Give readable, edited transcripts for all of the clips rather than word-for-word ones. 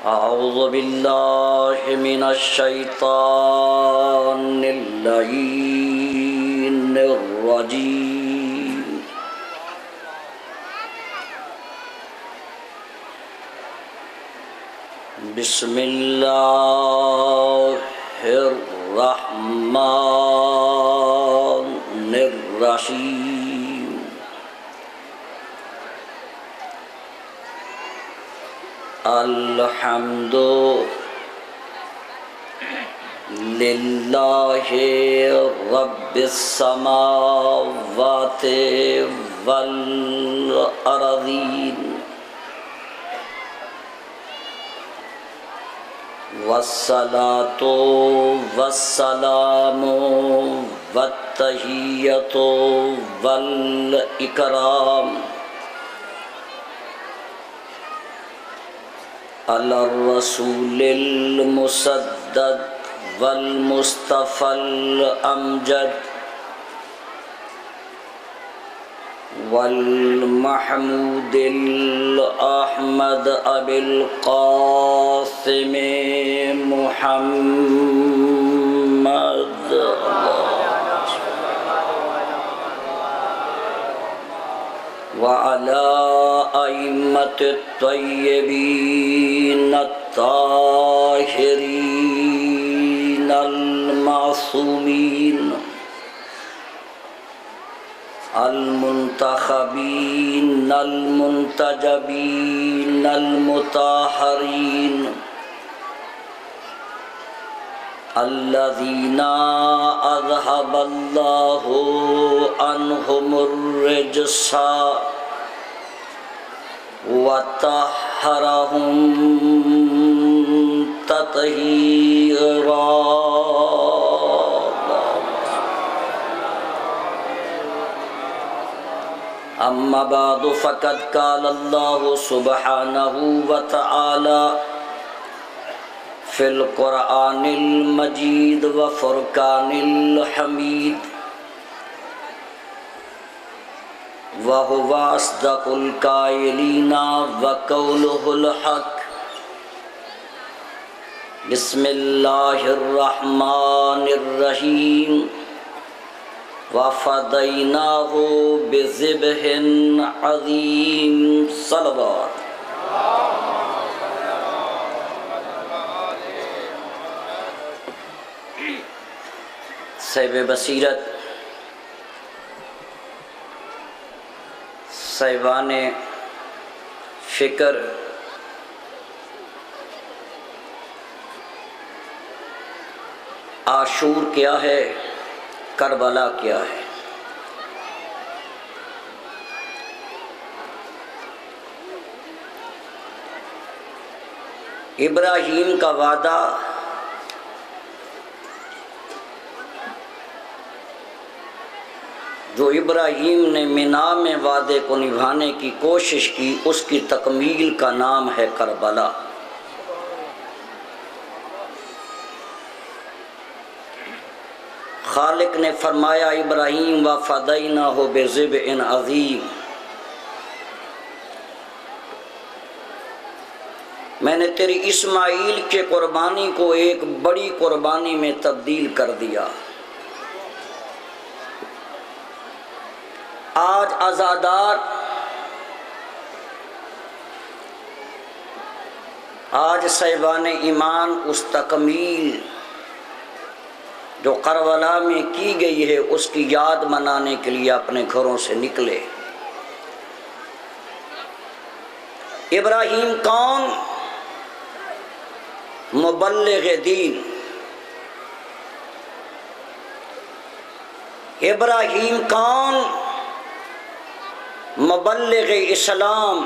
أعوذ بالله من الشيطان اللعين الرجيم. بسم الله الرحمن الرحيم. الحمد للہ رب السماوات والارضین والصلاة والسلام والتحیۃ والاکرام علی الرسول المسدد والمصطفى الامجد والمحمود الاحمد ابی القاسم محمد وعلى أئمة الطيبين الطاهرين المعصومين المنتخبين المنتجبين المطهرين الذين أذهب الله عنهم الرجس وطهرهم تطهيرا. أما بعد فقد قال الله سبحانه وتعالى فی القرآن المجید وفرقان الحمید وهو أصدق القائلین وقولہ الحق. بسم اللہ الرحمن الرحیم وفدیناہ بذبح عظیم. صلوات. صاحب بصیرت، صاحبان فکر، عاشور کیا ہے، کربلا کیا ہے؟ ابراہیم کا وعدہ جو ابراہیم نے مینا میں وعدے کو نبھانے کی کوشش کی، اس کی تکمیل کا نام ہے کربلا. خالق نے فرمایا ابراہیم وفدیناہ بذبح عظیم، میں نے تیری اسماعیل کے قربانی کو ایک بڑی قربانی میں تبدیل کر دیا. آج عزادار، آج صاحبان ایمان اس تکمیل جو کربلا میں کی گئی ہے اس کی یاد منانے کے لیے اپنے گھروں سے نکلے. ابراہیم کون؟ مبلغ دین. ابراہیم کون؟ مبلغ اسلام.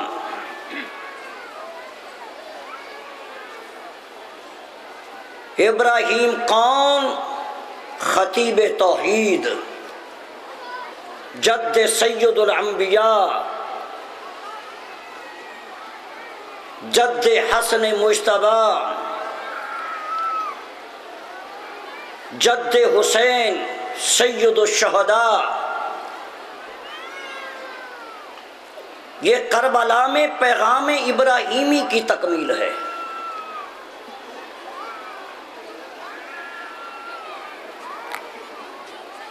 ابراہیم کون؟ خطیب توحید، جد سید الانبیاء، جد حسن مجتبی، جد حسین سید الشہداء. یہ کربلا میں پیغام ابراہیمی کی تکمیل ہے.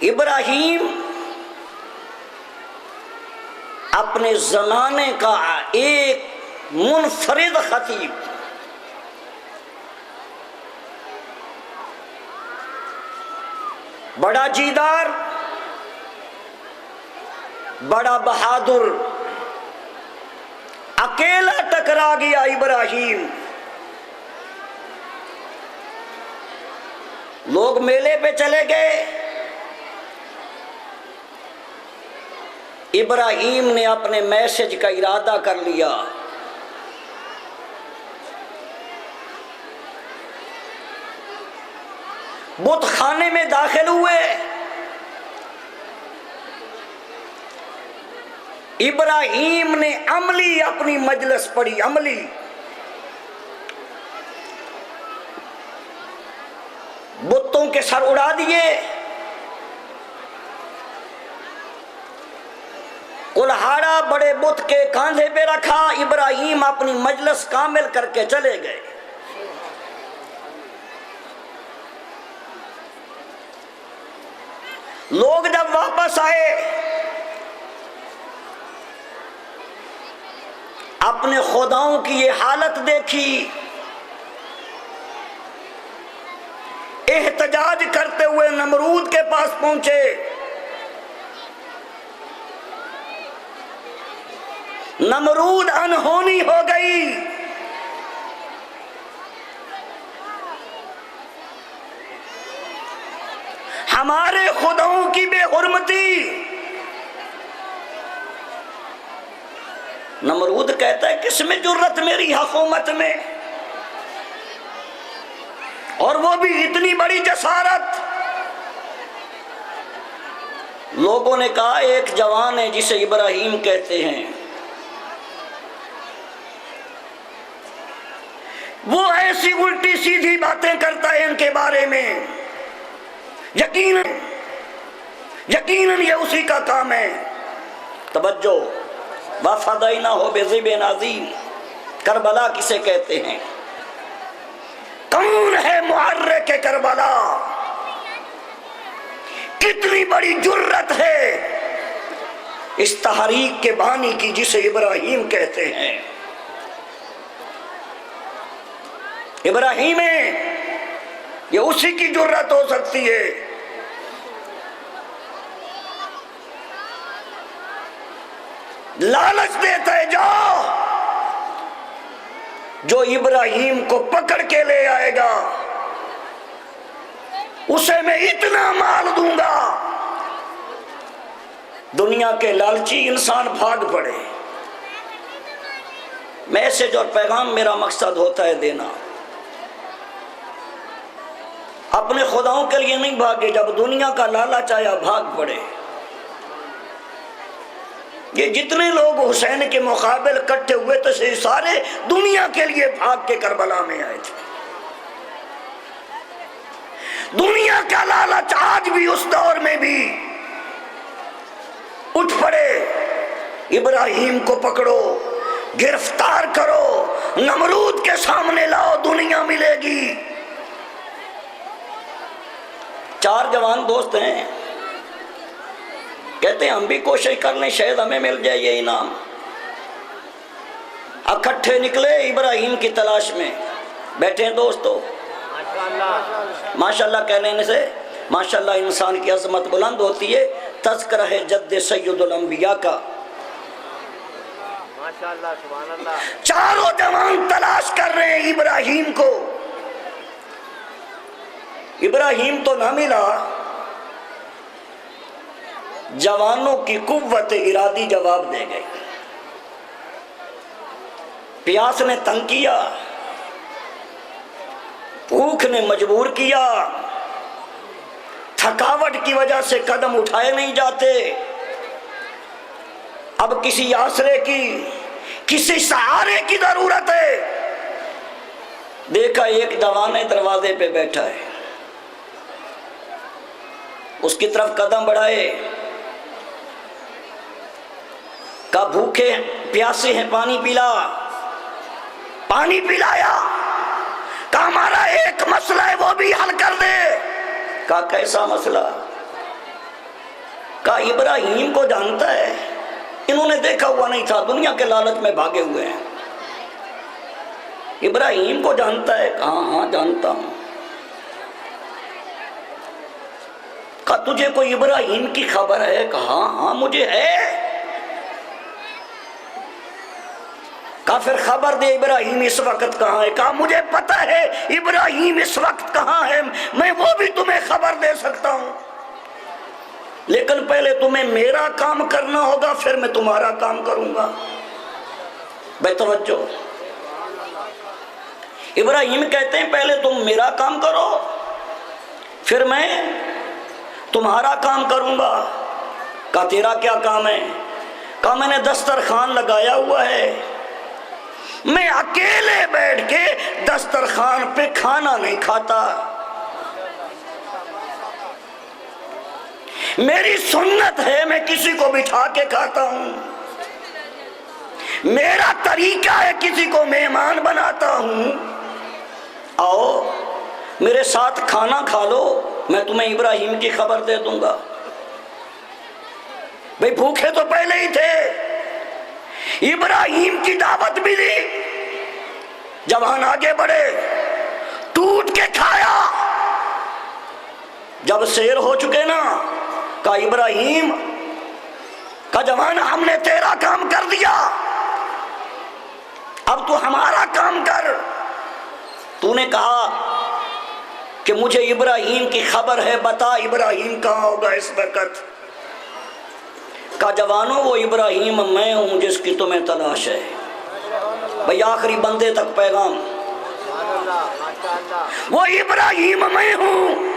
ابراہیم اپنے زمانے کا ایک منفرد خطیب، بڑا جیدار، بڑا بہادر، اکیلا ٹکرا گیا ابراہیم۔ لوگ میلے پہ چلے گئے، ابراہیم نے اپنے میسج کا ارادہ کر لیا، بت خانے میں داخل ہوئے، ابراہیم نے عملی اپنی مجلس پڑھی، عملی۔ بتوں کے سر اڑا دیے، کلہاڑا بڑے بت کے کاندھے پہ رکھا، ابراہیم اپنی مجلس کامل کر کے چلے گئے۔ لوگ جب واپس آئے، اپنے خداؤں کی یہ حالت دیکھی، احتجاج کرتے ہوئے نمرود کے پاس پہنچے۔ نمرود انہونی ہو گئی، ہمارے خداؤں کی بے حرمتی۔ نمرود کہتا ہے کس میں جرت میری حکومت میں، اور وہ بھی اتنی بڑی جسارت۔ لوگوں نے کہا ایک جوان ہے جسے ابراہیم کہتے ہیں، وہ ایسی الٹی سیدھی باتیں کرتا ہے ان کے بارے میں، یقیناً یہ اسی کا کام ہے۔ توجہ، وَفَدَيْنَاهُ بِذِبْحٍ عَظِيمٍ، کربلا کسے کہتے ہیں؟ کون ہے محرک کربلا؟ کتنی بڑی جرت ہے اس تحریک کے بانی کی جسے ابراہیم کہتے ہیں۔ ابراہیم ہے، یہ اسی کی جرت ہو سکتی ہے۔ لالچ دیتا ہے، جو ابراہیم کو پکڑ کے لے آئے گا اسے میں اتنا مال دوں گا، دنیا کے لالچی انسان بھاگ پڑے۔ میسج اور پیغام میرا مقصد ہوتا ہے دینا، اپنے خداؤں کے لیے نہیں بھاگے، جب دنیا کا لالچ آیا بھاگ پڑے۔ یہ جتنے لوگ حسین کے مقابل اکٹھے ہوئے تو سارے دنیا کے لیے بھاگ کے کربلا میں آئے تھے۔ دنیا کا لالچ آج بھی اس دور میں بھی اٹھ پڑے، ابراہیم کو پکڑو، گرفتار کرو، نمرود کے سامنے لاؤ، دنیا ملے گی۔ 4 جوان دوست ہیں، کہتے ہیں ہم بھی کوشش کر لیں شاید ہمیں مل جائے یہ انعام۔ اکٹھے نکلے ابراہیم کی تلاش میں، بیٹھے ہیں دوستو۔ ماشاءاللہ کہہ لینے سے ماشاءاللہ انسان کی عظمت بلند ہوتی ہے۔ تذکرہ ہے جد سید الانبیاء کا۔ ماشاءاللہ، سبحان اللہ۔ چاروں جوان تلاش کر رہے ہیں ابراہیم کو، ابراہیم تو نہ ملا۔ جوانوں کی قوت ارادی جواب دے گئی، پیاس نے تنگ کیا، بھوک نے مجبور کیا، تھکاوٹ کی وجہ سے قدم اٹھائے نہیں جاتے، اب کسی آسرے کی، کسی سہارے کی ضرورت ہے۔ دیکھا ایک جوان دروازے پہ بیٹھا ہے، اس کی طرف قدم بڑھائے، کہا بھوکے پیاسے ہیں پانی پلا، پانی پلایا، کہا ہمارا ایک مسئلہ ہے وہ بھی حل کر دے۔ کہا کیسا مسئلہ؟ کہا ابراہیم کو جانتا ہے؟ انہوں نے دیکھا ہوا نہیں تھا، دنیا کے لالچ میں بھاگے ہوئے ہیں۔ ابراہیم کو جانتا ہے؟ کہا ہاں جانتا ہوں۔ کہا تجھے کوئی ابراہیم کی خبر ہے؟ کہا ہاں مجھے ہے۔ کہا پھر خبر دے ابراہیم اس وقت کہاں ہے؟ کہا مجھے پتہ ہے ابراہیم اس وقت کہاں ہے، میں وہ بھی تمہیں خبر دے سکتا ہوں، لیکن پہلے تمہیں میرا کام کرنا ہوگا، پھر میں تمہارا کام کروں گا۔ بے توجہ، ابراہیم کہتے ہیں پہلے تم میرا کام کرو پھر میں تمہارا کام کروں گا۔ کہا تیرا کیا کام ہے؟ کہا میں نے دسترخوان لگایا ہوا ہے، میں اکیلے بیٹھ کے دسترخوان پہ کھانا نہیں کھاتا، میری سنت ہے میں کسی کو بٹھا کے کھاتا ہوں، میرا طریقہ ہے کسی کو مہمان بناتا ہوں، آؤ میرے ساتھ کھانا کھا لو، میں تمہیں ابراہیم کی خبر دے دوں گا۔ بھئی بھوکے تو پہلے ہی تھے، ابراہیم کی دعوت بھی دی، جوان آگے بڑھے، ٹوٹ کے کھایا۔ جب سیر ہو چکے نا، کہا ابراہیم، کہا جوان ہم نے تیرا کام کر دیا، اب تو ہمارا کام کر۔ تو نے کہا کہ مجھے ابراہیم کی خبر ہے، بتا ابراہیم کہاں ہوگا اس وقت؟ کہا جوانوں وہ ابراہیم میں ہوں جس کی تمہیں تلاش ہے، بھئی آخری بندے تک پیغام، وہ ابراہیم میں ہوں۔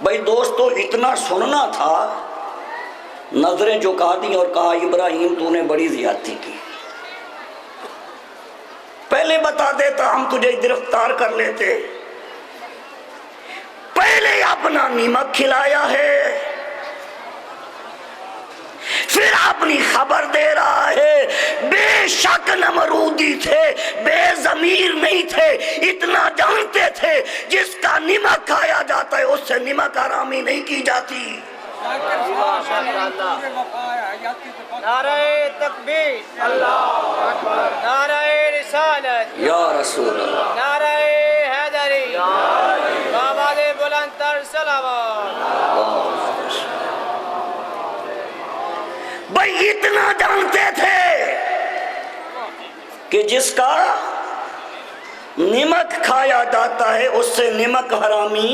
بھئی دوستو اتنا سننا تھا، نظریں جھکا دی اور کہا ابراہیم تو نے بڑی زیادتی کی، پہلے بتا دیتا ہم تجھے گرفتار کر لیتے، پہلے اپنا نمک کھلایا ہے، پھر اپنی خبر دے رہا ہے۔ بے شک نمرودی تھے، بے ضمیر نہیں تھے، اتنا جانتے تھے جس کا نمک کھایا جاتا ہے اس سے نمک حرامی نہیں کی جاتی۔ نعرہ تکبیر، اللہ اکبر، نعرہ رسالت، یا رسول اللہ، نعرہ حیدری، بابا دے بلند تر صلوات۔ بھئی اتنا جانتے تھے کہ جس کا نمک کھایا جاتا ہے اس سے نمک حرامی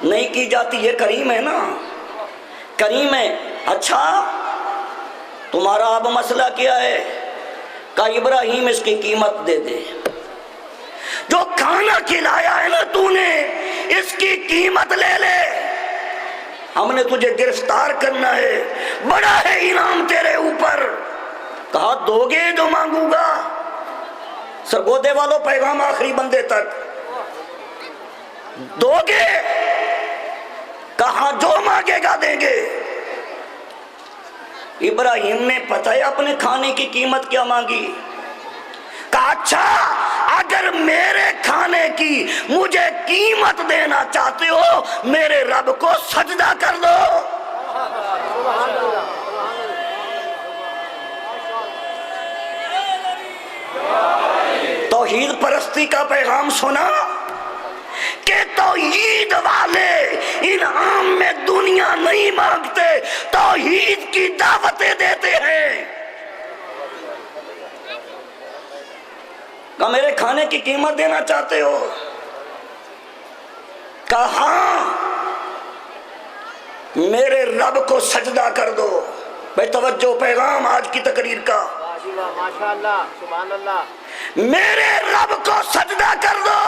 نہیں کی جاتی۔ یہ کریم ہے نا، کریم ہے۔ اچھا تمہارا اب مسئلہ کیا ہے؟ کہا ابراہیم اس کی قیمت دے دے، جو کھانا کھلایا ہے نا تو نے اس کی قیمت لے لے، ہم نے تجھے گرفتار کرنا ہے، بڑا ہے انعام تیرے اوپر۔ کہا دو گے جو مانگوں گا؟ سرگودے والوں پیغام آخری بندے تک، دو گے؟ کہا جو مانگے گا دیں گے۔ ابراہیم نے پتہ ہے اپنے کھانے کی قیمت کیا مانگی؟ کہا اچھا اگر میرے کھانے کی مجھے قیمت دینا چاہتے ہو میرے رب کو سجدہ کر دو۔ توحید پرستی کا پیغام سنا کہ توحید والے انعام میں دنیا نہیں مانگتے، توحید کی دعوتیں دیتے ہیں۔ کہا میرے کھانے کی قیمت دینا چاہتے ہو؟ کہا ہاں میرے رب کو سجدہ کر دو۔ بے توجہ پیغام آج کی تقریر کا، ماشاءاللہ سبحان اللہ، میرے رب کو سجدہ کر دو۔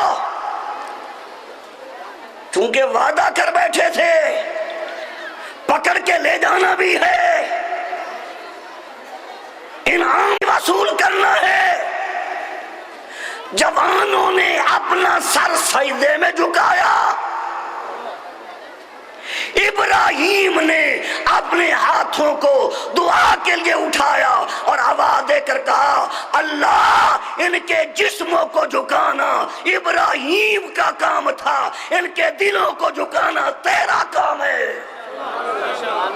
چونکہ وعدہ کر بیٹھے تھے پکڑ کے لے جانا بھی ہے، انعام وصول کرنا ہے۔ جوانوں نے اپنا سر سجدے میں جھکایا، ابراہیم نے اپنے ہاتھوں کو دعا کے لیے اٹھایا اور آواز دے کر کہا اللہ ان کے جسموں کو جھکانا ابراہیم کا کام تھا، ان کے دلوں کو جھکانا تیرا کام ہے۔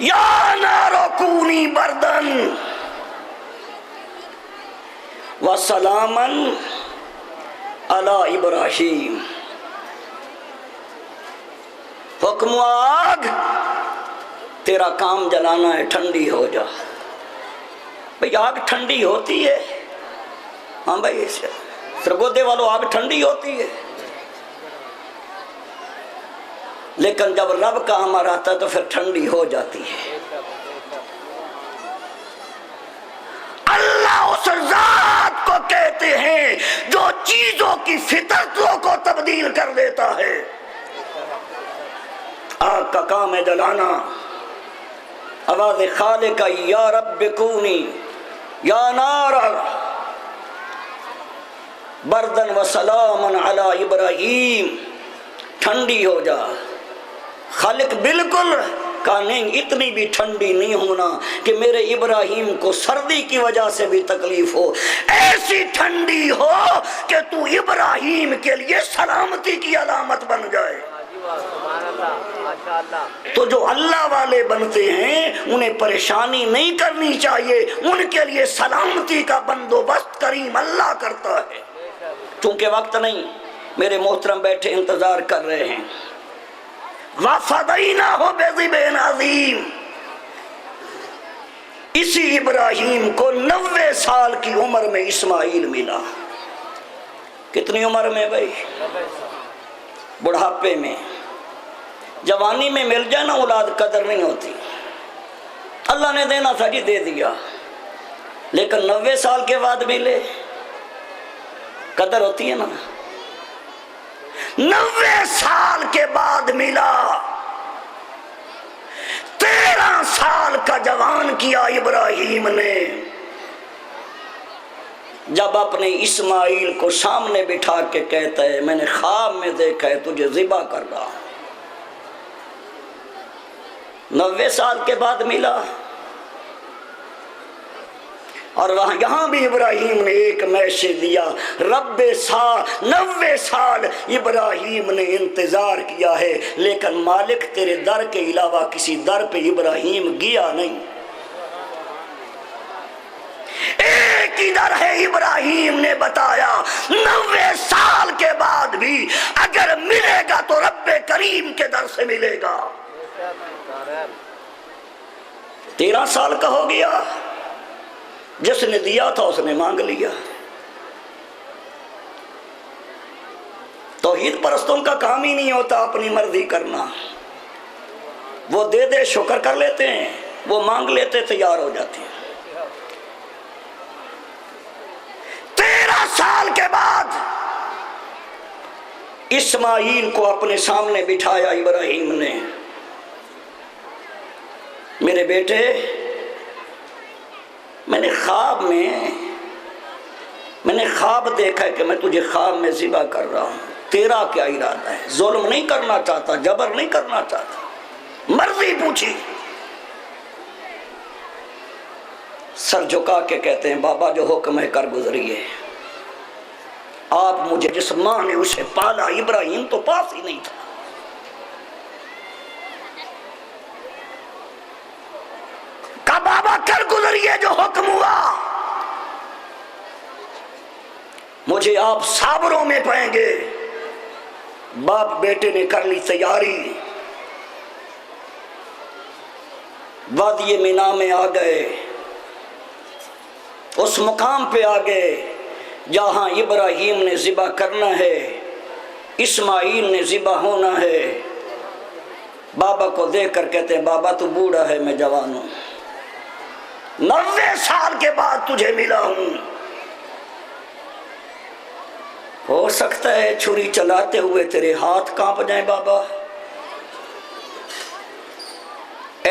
یا نارو کونی بردن وسلاما علی ابراہیم، حکم آگ تیرا کام جلانا ہے، ٹھنڈی ہو جا۔ بھئی آگ ٹھنڈی ہوتی ہے؟ ہاں بھئی سرگودے والوں آگ ٹھنڈی ہوتی ہے، لیکن جب رب کا امر آتا ہے تو پھر ٹھنڈی ہو جاتی ہے۔ اللہ اس ذات کو کہتے ہیں جو چیزوں کی فطرتوں کو تبدیل کر دیتا ہے۔ آگ کا کام ہے جلانا، آواز خالق یا رب کونی یا نار بردن و سلاما علی ابراہیم، ٹھنڈی ہو جا۔ خالق بالکل کہا نہیں، اتنی بھی ٹھنڈی نہیں ہونا کہ میرے ابراہیم کو سردی کی وجہ سے بھی تکلیف ہو، ایسی ٹھنڈی ہو کہ تو ابراہیم کے لیے سلامتی کی علامت بن جائے۔ تو جو اللہ والے بنتے ہیں انہیں پریشانی نہیں کرنی چاہیے، ان کے لیے سلامتی کا بندوبست کریم اللہ کرتا ہے۔ چونکہ وقت نہیں، میرے محترم بیٹھے انتظار کر رہے ہیں۔ وَفَدَيْنَاهُ بِذِبْحٍ عَظِيمٍ، اسی ابراہیم کو 90 سال کی عمر میں اسماعیل ملا۔ کتنی عمر میں بھائی؟ بڑھاپے میں۔ جوانی میں مل جائے نا اولاد قدر نہیں ہوتی، اللہ نے دینا تھا جی دے دیا، لیکن 90 سال کے بعد ملے قدر ہوتی ہے نا۔ 90 سال کے بعد ملا، 13 سال کا جوان کیا ابراہیم نے۔ جب اپنے اسماعیل کو سامنے بٹھا کے کہتا ہے میں نے خواب میں دیکھا ہے تجھے ذبح کر رہا ہوں، 90 سال کے بعد ملا۔ اور وہاں یہاں بھی ابراہیم نے ایک میسج دیا، رب 90 سال ابراہیم نے انتظار کیا ہے، لیکن مالک تیرے در کے علاوہ کسی در پہ ابراہیم گیا نہیں۔ ایک ہی در ہے، ابراہیم نے بتایا 90 سال کے بعد بھی اگر ملے گا تو رب کریم کے در سے ملے گا۔ 13 سال کا ہو گیا، جس نے دیا تھا اس نے مانگ لیا۔ توحید پرستوں کا کام ہی نہیں ہوتا اپنی مرضی کرنا، وہ دے دے شکر کر لیتے ہیں، وہ مانگ لیتے تیار ہو جاتے ہیں۔ 13 سال کے بعد اسماعیل کو اپنے سامنے بٹھایا ابراہیم نے، میرے بیٹے میں نے خواب دیکھا ہے کہ میں تجھے خواب میں ذبح کر رہا ہوں، تیرا کیا ارادہ ہے؟ ظلم نہیں کرنا چاہتا، جبر نہیں کرنا چاہتا، مرضی پوچھی۔ سر جھکا کے کہتے ہیں بابا جو حکم ہے کر گزریے، آپ مجھے جس ماں نے اسے پالا، ابراہیم تو پاس ہی نہیں تھا، کہا بابا کر گزریے جو حکم ہوا، مجھے آپ صابروں میں پائیں گے۔ باپ بیٹے نے کر لی تیاری، وادی مینا میں آ گئے، اس مقام پہ آ گئے جہاں ابراہیم نے ذبح کرنا ہے، اسماعیل نے ذبح ہونا ہے۔ بابا کو دیکھ کر کہتے ہیں بابا تو بوڑھا ہے میں جوان ہوں، 90 سال کے بعد تجھے ملا ہوں، ہو سکتا ہے چھری چلاتے ہوئے تیرے ہاتھ کانپ جائیں بابا،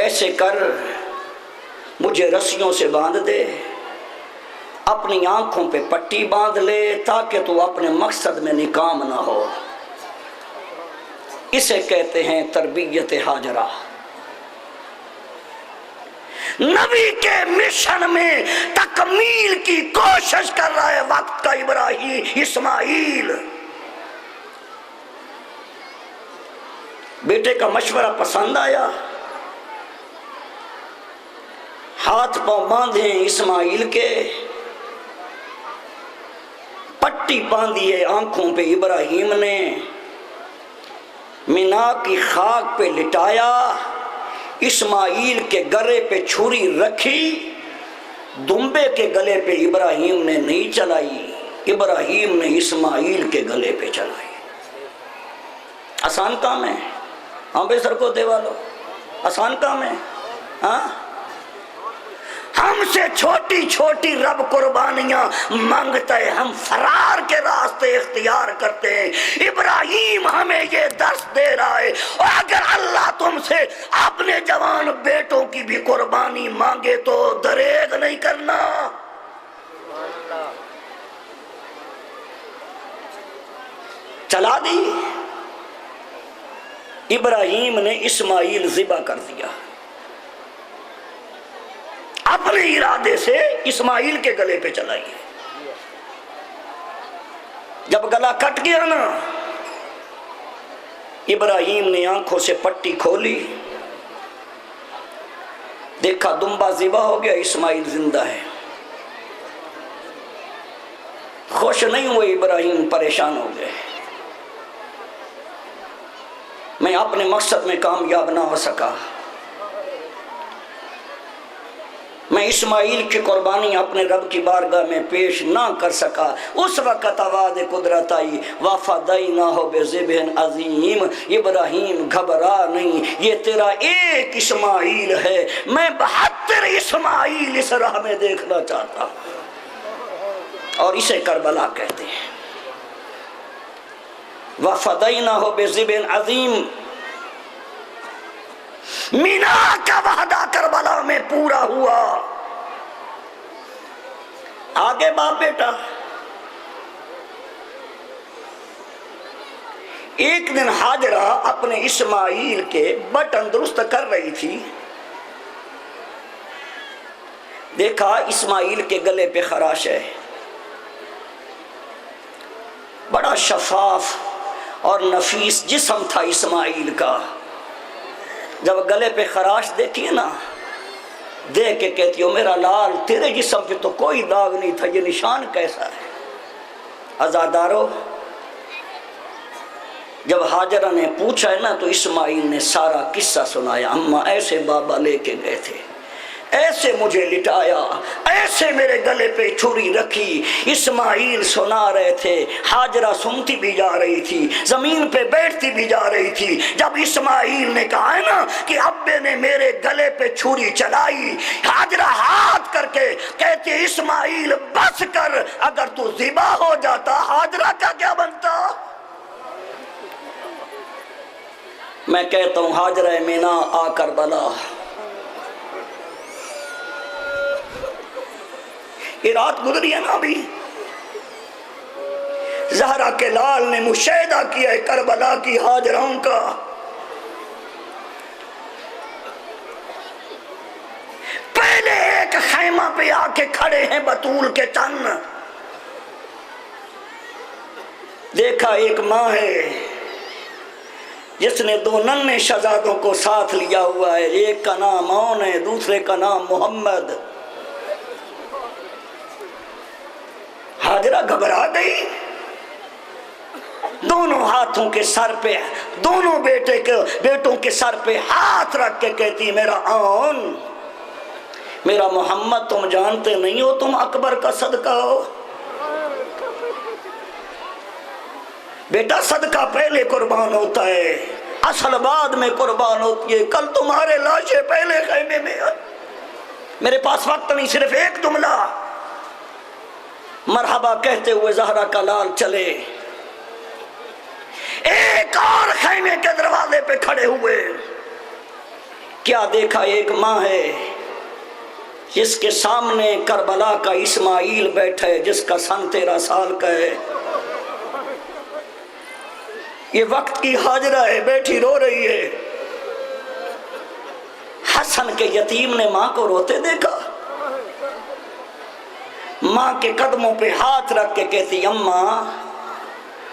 ایسے کر مجھے رسیوں سے باندھ دے، اپنی آنکھوں پہ پٹی باندھ لے تاکہ تو اپنے مقصد میں ناکام نہ ہو۔ اسے کہتے ہیں تربیت ہاجرہ۔ نبی کے مشن میں تکمیل کی کوشش کر رہا ہے وقت کا اسماعیل۔ بیٹے کا مشورہ پسند آیا، ہاتھ پاؤں باندھے اسماعیل کے، پٹی باندھی ہے آنکھوں پہ ابراہیم نے، مینا کی خاک پہ لٹایا، اسماعیل کے گلے پہ چھری رکھی، دمبے کے گلے پہ ابراہیم نے نہیں چلائی، ابراہیم نے اسماعیل کے گلے پہ چلائی۔ آسان کام ہے؟ ہاں بے سر کو دے والو، آسان کام ہے؟ ہاں، ہم سے چھوٹی چھوٹی رب قربانیاں مانگتا ہے، ہم فرار کے راستے اختیار کرتے ہیں۔ ابراہیم ہمیں یہ درس دے رہا ہے، اور اگر اللہ تم سے اپنے جوان بیٹوں کی بھی قربانی مانگے تو دریغ نہیں کرنا۔ چلا دی، ابراہیم نے اسماعیل ذبح کر دیا، اپنے ارادے سے اسماعیل کے گلے پہ چلائی۔ جب گلا کٹ گیا نا، ابراہیم نے آنکھوں سے پٹی کھولی، دیکھا دمبا ذبح ہو گیا، اسماعیل زندہ ہے۔ خوش نہیں ہوئے ابراہیم، پریشان ہو گئے، میں اپنے مقصد میں کامیاب نہ ہو سکا، میں اسماعیل کی قربانی اپنے رب کی بارگاہ میں پیش نہ کر سکا۔ اس وقت آواز قدرت آئی، وَفَدَيْنَاهُ بِذِبْحٍ عَظِيمٍ، ابراہیم گھبرا نہیں، یہ تیرا ایک اسماعیل ہے، میں 72 اسماعیل اس راہ میں دیکھنا چاہتا ہوں، اور اسے کربلا کہتے ہیں۔ وَفَدَيْنَاهُ بِذِبْحٍ عَظِيمٍ، مینا کا وعدہ کربلا میں پورا ہوا۔ آگے باپ بیٹا، ایک دن ہاجرہ اپنے اسماعیل کے بٹن درست کر رہی تھی، دیکھا اسماعیل کے گلے پہ خراش ہے، بڑا شفاف اور نفیس جسم تھا اسماعیل کا۔ جب گلے پہ خراش دیکھی نا، دیکھ کے کہتی ہو میرا لال، تیرے جسم پہ تو کوئی داغ نہیں تھا، یہ نشان کیسا ہے؟ عزادارو، جب ہاجرہ نے پوچھا ہے نا تو اسماعیل نے سارا قصہ سنایا، اماں ایسے بابا لے کے گئے تھے، ایسے مجھے لٹایا، ایسے میرے گلے پہ چھری رکھی۔ اسماعیل سنا رہے تھے، ہاجرہ سنتی بھی جا رہی تھی، زمین پہ بیٹھتی بھی جا رہی تھی۔ جب اسماعیل نے کہا ہے نا کہ ابے نے میرے گلے پہ چھری چلائی، ہاجرہ ہاتھ کر کے کہتی اسماعیل بس کر، اگر تو ذبح ہو جاتا ہاجرہ کا کیا بنتا؟ میں کہتا ہوں ہاجرہ مینا آ کربلا، یہ رات گزری ہے نا ابھی، زہرا کے لال نے مشاہدہ کیا ہے کربلا کی ہاجراؤں کا۔ پہلے ایک خیمہ پہ آ کے کھڑے ہیں بطول کے تن، دیکھا ایک ماں ہے جس نے 2 ننھے شہزادوں کو ساتھ لیا ہوا ہے، ایک کا نام عون ہے، دوسرے کا نام محمد۔ ہاجرہ گھبرا گئی، دونوں ہاتھوں کے سر پہ، دونوں بیٹوں کے سر پہ ہاتھ رکھ کے کہتی میرا عون، میرا محمد، تم جانتے نہیں ہو تم اکبر کا صدقہ ہو؟ بیٹا صدقہ پہلے قربان ہوتا ہے، اصل بعد میں قربان ہوتی ہے۔ کل تمہارے لاشیں پہلے خیمے میں، میرے پاس وقت نہیں، صرف ایک جملہ۔ مرحبا کہتے ہوئے زہرا کا لال چلے، ایک اور خیمے کے دروازے پہ کھڑے ہوئے، کیا دیکھا؟ ایک ماں ہے جس کے سامنے کربلا کا اسماعیل بیٹھا ہے، جس کا سن 13 سال کا ہے۔ یہ وقت کی ہاجرہ ہے، بیٹھی رو رہی ہے۔ حسن کے یتیم نے ماں کو روتے دیکھا، ماں کے قدموں پہ ہاتھ رکھ کے کہتی اماں،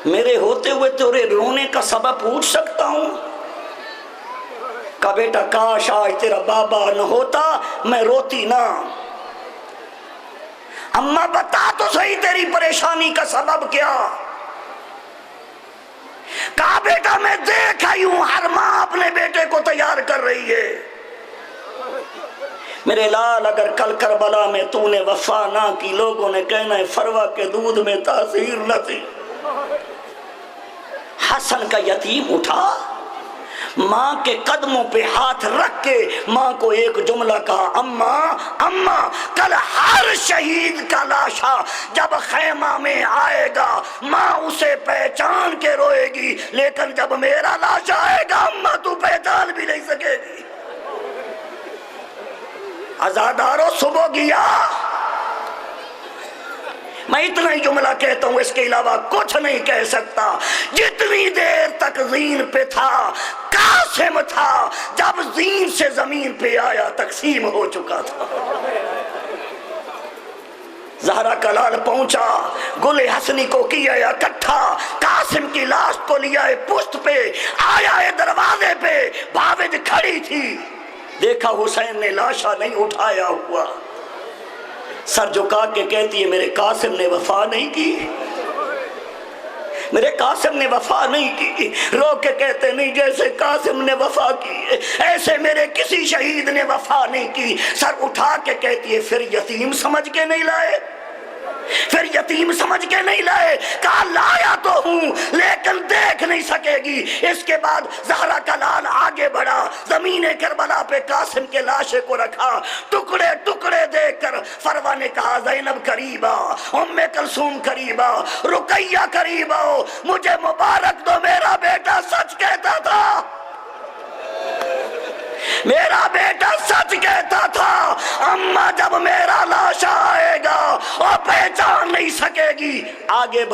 میرے ہوتے ہوئے تیرے رونے کا سبب پوچھ سکتا ہوں؟ کہا بیٹا کاش آج تیرا بابا نہ ہوتا میں روتی نہ. اماں بتا تو صحیح تیری پریشانی کا سبب کیا؟ کہا بیٹا میں دیکھ آئی ہوں ہر ماں اپنے بیٹے کو تیار کر رہی ہے. میرے لال اگر کل کربلا میں تو نے وفا نہ کی لوگوں نے کہنا ہے فروا کے دودھ میں تاثیر نہ تھی. حسن کا یتیم اٹھا ماں کے قدموں پہ ہاتھ رکھ کے ماں کو ایک جملہ کہا اماں اماں کل ہر شہید کا لاشا جب خیمہ میں آئے گا ماں اسے پہچان کے روئے گی لیکن جب میرا لاشا آئے گا اماں تو پہچان بھی نہیں سکے گی. عزادارو صبح گیا. میں اتنا ہی جملہ کہتا ہوں اس کے علاوہ کچھ نہیں کہہ سکتا. جتنی دیر تک زین پہ تھا قاسم تھا جب زین سے زمین پہ آیا تقسیم ہو چکا تھا. زہرا کا لال پہنچا گل حسنی کو کیا اکٹھا قاسم کی لاش کو لیا پشت پہ آیا دروازے پہ بھاوج کھڑی تھی. دیکھا حسین نے لاشا نہیں اٹھایا ہوا. سر جھکا کے کہتی ہے میرے قاسم نے وفا نہیں کی میرے قاسم نے وفا نہیں کی. رو کے کہتے نہیں جیسے قاسم نے وفا کی ایسے میرے کسی شہید نے وفا نہیں کی. سر اٹھا کے کہتی ہے پھر یتیم سمجھ کے نہیں لائے پھر یتیم سمجھ کے نہیں لائے. کہا لایا تو ہوں لیکن دیکھ نہیں سکے گی. اس کے بعد زہرا کا لال آگے بڑھا زمین کربلا پہ قاسم کے لاشے کو رکھا ٹکڑے ٹکڑے دیکھ کر فروا نے کہا زینب قریب آ ام کلثوم قریب آ رقیہ قریب آؤ مجھے مبارک دو میرا بیٹا سچ کہتا تھا میرا بیٹا سچ کہتا تھا. اماں جب میرا لاشا آئے گا اور پہچان نہیں سکے گی. آگے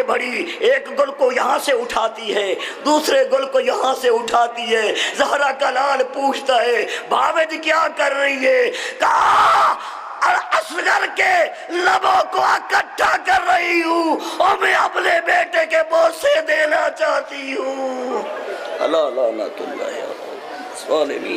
بڑھی ایک گل کو یہاں سے اٹھاتی ہے دوسرے گل کو یہاں سے اٹھاتی ہے. زہرا کا لال پوچھتا ہے بھاوج کیا کر رہی ہے؟ کہا اصغر کے لبوں کو اکٹھا کر رہی ہوں اور میں اپنے بیٹے کے بوسے دینا چاہتی ہوں. اللہ لعنت اللہ ظالمین.